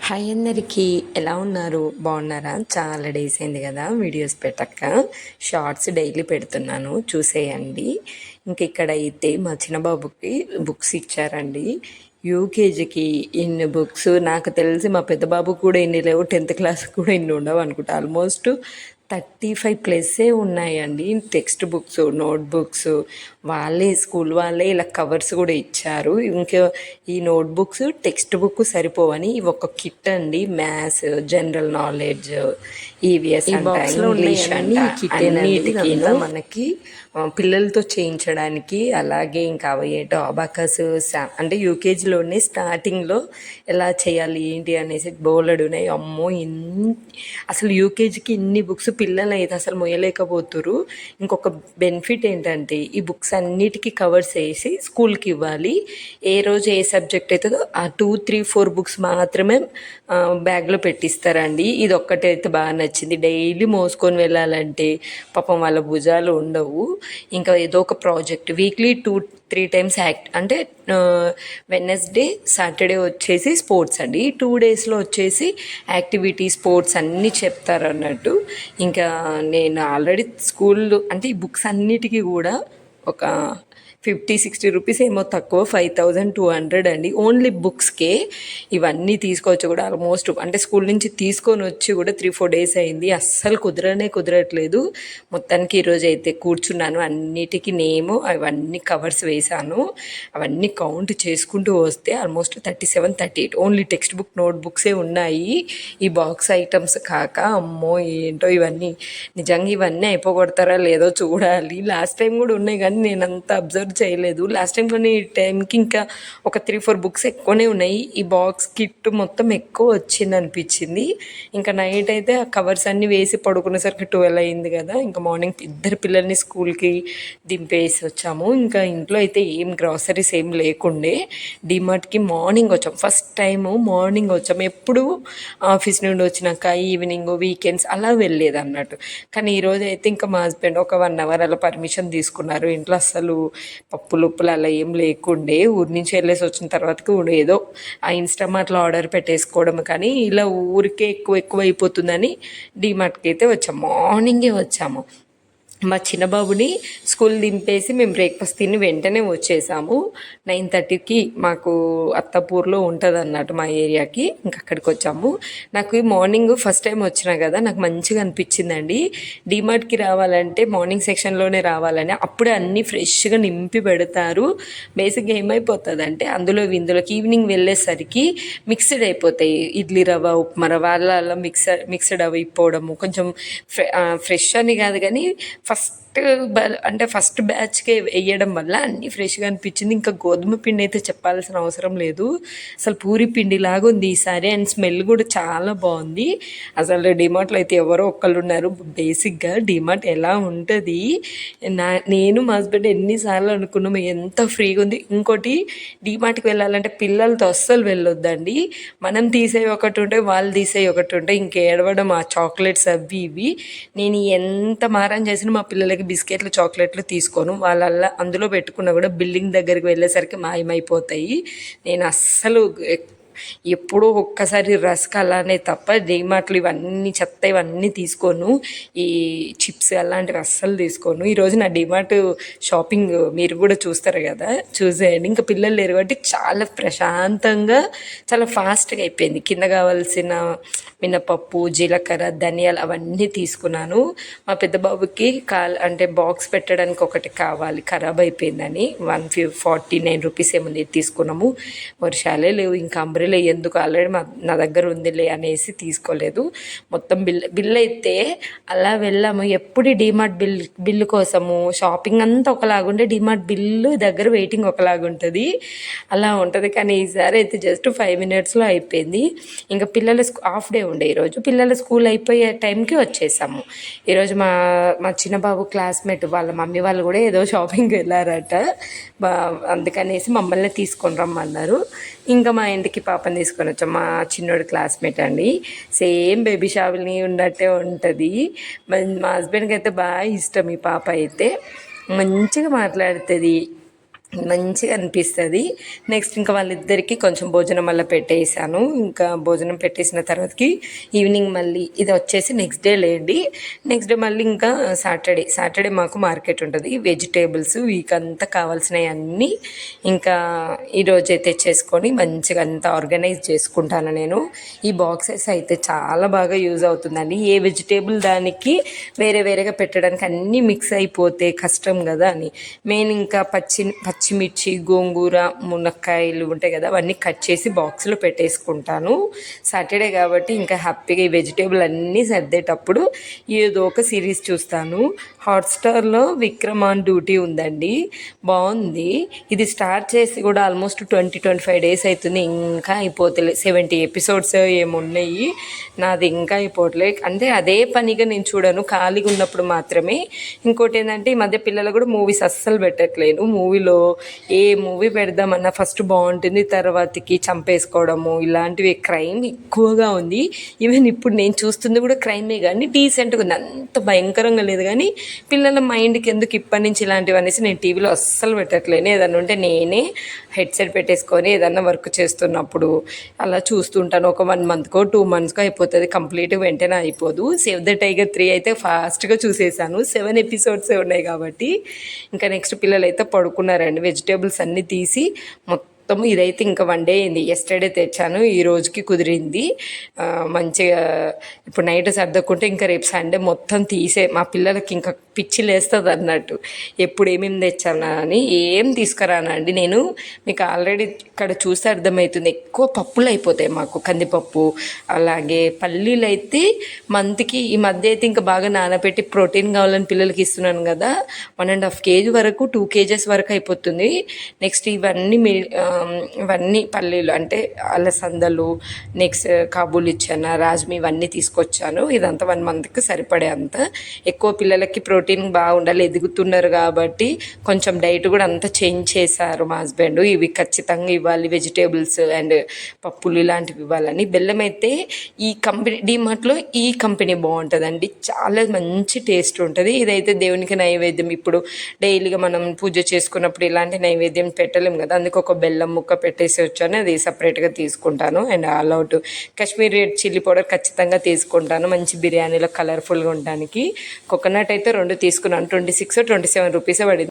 Hi అందరికీ, ఎలా ఉన్నారు? బాగున్నారా? చాలా డేస్ అయింది కదా వీడియోస్ పెట్టక్క. షార్ట్స్ డైలీ పెడుతున్నాను, చూసేయండి. ఇంక ఇక్కడైతే మా చిన్న బాబుకి బుక్స్ ఇచ్చారండి. యూకేజీకి ఇన్ని బుక్స్ నాకు తెలిసి మా పెద్ద బాబు కూడా ఇన్ని లేవు, 10th క్లాస్ కూడా ఇన్ని ఉండవు అనుకుంటా. ఆల్మోస్ట్ 35+ ఉన్నాయండి. టెక్స్ట్ బుక్స్, నోట్ బుక్స్ వాళ్ళే, స్కూల్ వాళ్ళే ఇలా కవర్స్ కూడా ఇచ్చారు. ఇంకా ఈ నోట్ బుక్స్, టెక్స్ట్ బుక్ సరిపోవని ఇవి ఒక కిట్ అండి. మ్యాథ్స్, జనరల్ నాలెడ్జ్, ఈవీఎస్ అంట, ఇంగ్లీష్ అంట, అన్నిటికీను మనకి పిల్లలతో చేయించడానికి. అలాగే ఇంకా అవి ఏంటో అబాకస్, అంటే యూకేజీలోనే స్టార్టింగ్లో ఎలా చేయాలి ఏంటి అనేసి బోలెడున్నాయి. అమ్మో, అసలు యూకేజీకి ఇన్ని బుక్స్ పిల్లలు అయితే అసలు మొయ్యలేకపోతురు. ఇంకొక బెనిఫిట్ ఏంటంటే ఈ బుక్స్ అన్నిటికీ కవర్స్ వేసి స్కూల్కి ఇవ్వాలి. ఏ రోజు ఏ సబ్జెక్ట్ అవుతుందో ఆ 2, 3, 4 బుక్స్ మాత్రమే బ్యాగ్లో పెట్టిస్తారండి. ఇది ఒక్కటైతే బాగా నచ్చింది. డైలీ మోసుకొని వెళ్ళాలంటే పాపం వాళ్ళ భుజాలు ఉండవు. ఇంకా ఏదో ఒక ప్రాజెక్ట్ వీక్లీ 2-3 టైమ్స్ అంటే వెడ్నెస్డే, సాటర్డే వచ్చేసి స్పోర్ట్స్ అండి. 2 డేస్లో వచ్చేసి యాక్టివిటీ, స్పోర్ట్స్ అన్నీ చెప్తారు అన్నట్టు. ఇంకా నేను ఆల్రెడీ స్కూల్ అంటే ఈ బుక్స్ అన్నిటికీ కూడా ఒక 50-60 రూపీస్ ఏమో తక్కువ, 5200 అండి ఓన్లీ బుక్స్కే. ఇవన్నీ తీసుకోవచ్చు కూడా ఆల్మోస్ట్, అంటే స్కూల్ నుంచి తీసుకొని వచ్చి కూడా 3-4 డేస్ అయింది. అస్సలు కుదరట్లేదు. మొత్తానికి ఈరోజు అయితే కూర్చున్నాను, అన్నిటికీ నేము అవన్నీ కవర్స్ వేశాను. అవన్నీ కౌంట్ చేసుకుంటూ వస్తే almost 37-38 only text book, note బుక్సే ఉన్నాయి. ఈ బాక్స్ ఐటమ్స్ కాక. అమ్మో ఏంటో ఇవన్నీ, నిజంగా ఇవన్నీ అయిపోగొడతారా లేదో చూడాలి. లాస్ట్ టైం కూడా ఉన్నాయి కానీ నేను అంత అబ్జర్వ్ చేయలేదు. లాస్ట్ టైం కొన్ని టైంకి ఇంకా ఒక 3-4 బుక్స్ ఎక్కువనే ఉన్నాయి. ఈ బాక్స్ కిట్ మొత్తం ఎక్కువ వచ్చింది అనిపించింది. ఇంకా నైట్ అయితే ఆ కవర్స్ అన్నీ వేసి పడుకునేసరికి 12 అయింది కదా. ఇంకా మార్నింగ్ ఇద్దరు పిల్లల్ని స్కూల్కి దింపేసి వచ్చాము. ఇంకా ఇంట్లో అయితే ఏం గ్రాసరీస్ ఏం లేకుండే డిమార్ట్కి మార్నింగ్ వచ్చాం. ఫస్ట్ టైము మార్నింగ్ వచ్చాము. ఎప్పుడు ఆఫీస్ నుండి వచ్చినాక ఈవినింగ్, వీకెండ్స్ అలా వెళ్ళేది అన్నట్టు. కానీ ఈరోజు అయితే ఇంకా మా హస్బెండ్ ఒక 1 అవర్ అలా పర్మిషన్ తీసుకున్నారు. ఇంట్లో అసలు పప్పులు ఉప్పులు అలా ఏం లేకుండే. ఊరి నుంచి వెళ్ళేసి వచ్చిన తర్వాతకి ఏదో ఆ ఇన్స్టామార్ట్లో ఆర్డర్ పెట్టేసుకోవడం. కానీ ఇలా ఊరికే ఎక్కువ అయిపోతుందని డిమార్ట్కి అయితే వచ్చాము. మార్నింగే వచ్చాము. మా చిన్నబాబుని స్కూల్ దింపేసి మేము బ్రేక్ఫాస్ట్ తిని వెంటనే వచ్చేసాము. 9:30కి మాకు అత్తపూర్లో ఉంటుంది అన్నట్టు మా ఏరియాకి. ఇంకా అక్కడికి వచ్చాము. నాకు ఈ మార్నింగ్ ఫస్ట్ టైం వచ్చినా కదా, నాకు మంచిగా అనిపించిందండి. డిమార్ట్కి రావాలంటే మార్నింగ్ సెక్షన్లోనే రావాలని, అప్పుడే అన్నీ ఫ్రెష్గా నింపి పెడతారు. బేసిక్గా ఏమైపోతుంది అంటే ఇందులోకి ఈవినింగ్ వెళ్ళేసరికి మిక్స్డ్ అయిపోతాయి. ఇడ్లీ రవ్వ, ఉప్మా రవ్వ అలా మిక్స్డ్ అయిపోవడము. కొంచెం ఫ్రెష్ అని కాదు కానీ ఫస్ట్ బ్యాచ్కే వేయడం వల్ల అన్నీ ఫ్రెష్గా అనిపించింది. ఇంకా గోధుమ పిండి అయితే చెప్పాల్సిన అవసరం లేదు, అసలు పూరి పిండి లాగా ఉంది ఈసారి. అండ్ స్మెల్ కూడా చాలా బాగుంది. అసలు డిమార్ట్లో అయితే ఎవరో ఒక్కళ్ళు ఉన్నారు. బేసిక్గా డిమార్ట్ ఎలా ఉంటుంది, నేను మా హస్బెండ్ ఎన్నిసార్లు అనుకున్నాము ఎంత ఫ్రీగా ఉంది. ఇంకోటి, డిమార్ట్కి వెళ్ళాలంటే పిల్లలతో అస్సలు వెళ్ళొద్దండి. మనం తీసేవి ఒకటి ఉంటాయి, వాళ్ళు తీసేవి ఒకటి ఉంటాయి. ఇంకేడవడం ఆ చాక్లెట్స్ అవి ఇవి. నేను ఎంత మారం చేసినా మా పిల్లలకి బిస్కెట్లు, చాక్లెట్లు తీసుకోను. అందులో పెట్టుకున్నా కూడా బిల్డింగ్ దగ్గరికి వెళ్ళేసరికి మాయమైపోతాయి. నేను అస్సలు ఎప్పుడో ఒక్కసారి రస్క్ అలానే తప్ప డిమార్ట్లు ఇవన్నీ చెత్త ఇవన్నీ తీసుకోను. ఈ చిప్స్ అలాంటివి అస్సలు తీసుకోను. ఈరోజు నా డిమార్ట్ షాపింగ్ మీరు కూడా చూస్తారు కదా, చూసేయండి. ఇంకా పిల్లలు లేరు కాబట్టి చాలా ప్రశాంతంగా, చాలా ఫాస్ట్గా అయిపోయింది. కింద కావాల్సిన మినపప్పు, జీలకర్ర, ధనియాలు అవన్నీ తీసుకున్నాను. మా పెద్ద బాబుకి బాక్స్ పెట్టడానికి ఒకటి కావాలి, ఖరాబ్ అయిపోయిందని 149 రూపీస్ ఏముంది తీసుకున్నాము. వర్షాలే లేవు, ఇంకా అంబ్రెలా ఎందుకు, ఆల్రెడీ నా దగ్గర ఉందిలే అనేసి తీసుకోలేదు. మొత్తం బిల్ అయితే అలా వెళ్ళాము. ఎప్పుడు డిమార్ట్ బిల్లు కోసము షాపింగ్ అంతా ఒకలాగుంటే డిమార్ట్ బిల్లు దగ్గర వెయిటింగ్ ఒకలాగుంటుంది, అలా ఉంటుంది. కానీ ఈసారి అయితే జస్ట్ 5 మినిట్స్లో అయిపోయింది. ఇంకా పిల్లల హాఫ్ డే ఉండే ఈరోజు. పిల్లల స్కూల్ అయిపోయే టైంకి వచ్చేసాము. ఈరోజు మా చిన్నబాబు క్లాస్మేట్ వాళ్ళ మమ్మీ వాళ్ళు కూడా ఏదో షాపింగ్కి వెళ్ళారట. అందుకనేసి మమ్మల్ని తీసుకొని రమ్మన్నారు. ఇంకా మా ఇంటికి పాపని తీసుకొని వచ్చాం. మా చిన్నోడు క్లాస్మేట్ అండి, సేమ్ బేబీ షావుల్ని ఉన్నట్టే ఉంటుంది. మా హస్బెండ్కి అయితే బాగా ఇష్టం ఈ పాప. అయితే మంచిగా మాట్లాడుతుంది. మంచిగా అనిపిస్తుంది. నెక్స్ట్ ఇంకా వాళ్ళిద్దరికీ కొంచెం భోజనం మళ్ళీ పెట్టేసాను. ఇంకా భోజనం పెట్టేసిన తర్వాతకి ఈవినింగ్ మళ్ళీ ఇది వచ్చేసి నెక్స్ట్ డే లేండి. నెక్స్ట్ డే మళ్ళీ ఇంకా సాటర్డే మాకు మార్కెట్ ఉంటుంది. వెజిటేబుల్స్ వీక్ అంతా కావాల్సినవి అన్నీ ఇంకా ఈరోజే తెచ్చేసుకొని మంచిగా అంతా ఆర్గనైజ్ చేసుకుంటాను నేను. ఈ బాక్సెస్ అయితే చాలా బాగా యూజ్ అవుతుందండి. ఏ వెజిటేబుల్ దానికి వేరే వేరేగా పెట్టడానికి అన్నీ మిక్స్ అయిపోతే కష్టం కదా అని మెయిన్ ఇంకా పచ్చిమిర్చి, గోంగూర, మునక్కాయలు ఉంటాయి కదా, అవన్నీ కట్ చేసి బాక్స్లో పెట్టేసుకుంటాను. సాటర్డే కాబట్టి ఇంకా హ్యాపీగా ఈ వెజిటేబుల్ అన్నీ సర్దేటప్పుడు ఏదో ఒక సిరీస్ చూస్తాను. హాట్స్టార్లో విక్రమ్ ఆన్ డ్యూటీ ఉందండి, బాగుంది. ఇది స్టార్ట్ చేసి కూడా ఆల్మోస్ట్ 25 డేస్ అవుతుంది, ఇంకా అయిపోతలే. 70 ఎపిసోడ్స్ ఏమున్నాయి, నాది ఇంకా అయిపోవట్లే. అంటే అదే పనిగా నేను చూడను, ఖాళీగా ఉన్నప్పుడు మాత్రమే. ఇంకోటి ఏంటంటే ఈ మధ్య పిల్లలు కూడా మూవీస్ అస్సలు పెట్టట్లేను. మూవీలో ఏ మూవీ పెడదామన్నా ఫస్ట్ బాగుంటుంది, తర్వాతకి చంపేసుకోవడము, ఇలాంటివి క్రైమ్ ఎక్కువగా ఉంది. ఈవెన్ ఇప్పుడు నేను చూస్తుంది కూడా క్రైమే, కానీ డీసెంట్గా ఉంది, అంత భయంకరంగా లేదు. కానీ పిల్లల మైండ్కి ఎందుకు ఇప్పటి నుంచి ఇలాంటివి అనేసి నేను టీవీలో అస్సలు పెట్టట్లేను. ఏదన్నా ఉంటే నేనే హెడ్సెట్ పెట్టేసుకొని ఏదన్నా వర్క్ చేస్తున్నప్పుడు అలా చూస్తుంటాను. ఒక 1 మంత్కో 2 మంత్స్కో అయిపోతుంది, కంప్లీట్గా వెంటనే అయిపోదు. సేవ్ ద టైగర్ 3 అయితే ఫాస్ట్గా చూసేసాను, 7 ఎపిసోడ్సే ఉన్నాయి కాబట్టి. ఇంకా నెక్స్ట్ పిల్లలు అయితే పడుకున్నారండి. వెజిటేబుల్స్ అన్నీ తీసి మొత్తం ఇదైతే ఇంకా 1 డే అయింది. ఎస్టర్డే తెచ్చాను, ఈ రోజుకి కుదిరింది. మంచిగా ఇప్పుడు నైట్ సర్దుకుంటే ఇంకా రేపు సండే మొత్తం తీసే, మా పిల్లలకి ఇంకా పిచ్చి లేస్తుంది అన్నట్టు ఎప్పుడు ఏమేమి తెచ్చానా అని. ఏం తీసుకురానండి నేను, మీకు ఆల్రెడీ ఇక్కడ చూస్తే అర్థమవుతుంది. ఎక్కువ పప్పులు అయిపోతాయి మాకు, కందిపప్పు అలాగే పల్లీలు అయితే మంత్కి ఈ మధ్య అయితే ఇంకా బాగా నానబెట్టి ప్రోటీన్ కావాలని పిల్లలకి ఇస్తున్నాను కదా, 1.5 kg వరకు 2 kgs వరకు అయిపోతుంది. నెక్స్ట్ ఇవన్నీ పల్లీలు అంటే అలసందలు, నెక్స్ట్ కాబూలి చనా, రాజ్మీ ఇవన్నీ తీసుకొచ్చాను. ఇదంతా 1 మంత్కి సరిపడే అంత. ఎక్కువ పిల్లలకి ప్రోటీన్ బాగుండాలి, ఎదుగుతున్నారు కాబట్టి కొంచెం డైట్ కూడా అంతా చేంజ్ చేశారు మా హస్బెండ్. ఇవి ఖచ్చితంగా ఇవ్వాలి, వెజిటేబుల్స్ అండ్ పప్పులు ఇలాంటివి ఇవ్వాలని. బెల్లం అయితే ఈ కంపెనీ డీమార్ట్లో ఈ కంపెనీ బాగుంటుందండి, చాలా మంచి టేస్ట్ ఉంటుంది. ఇదైతే దేవునికి నైవేద్యం, ఇప్పుడు డైలీగా మనం పూజ చేసుకున్నప్పుడు ఇలాంటి నైవేద్యం పెట్టలేము కదా, అందుకు ఒక బెల్లం ముక్క పెట్టేసి వచ్చాను, అది సపరేట్గా తీసుకుంటాను. And all out Kashmir red chilli powder ఖచ్చితంగా తీసుకుంటాను, మంచి బిర్యానీలో కలర్ఫుల్గా ఉండడానికి. కోకోనట్ అయితే 2 తీసుకున్నాను, 26 27 రూపీసే పడింది.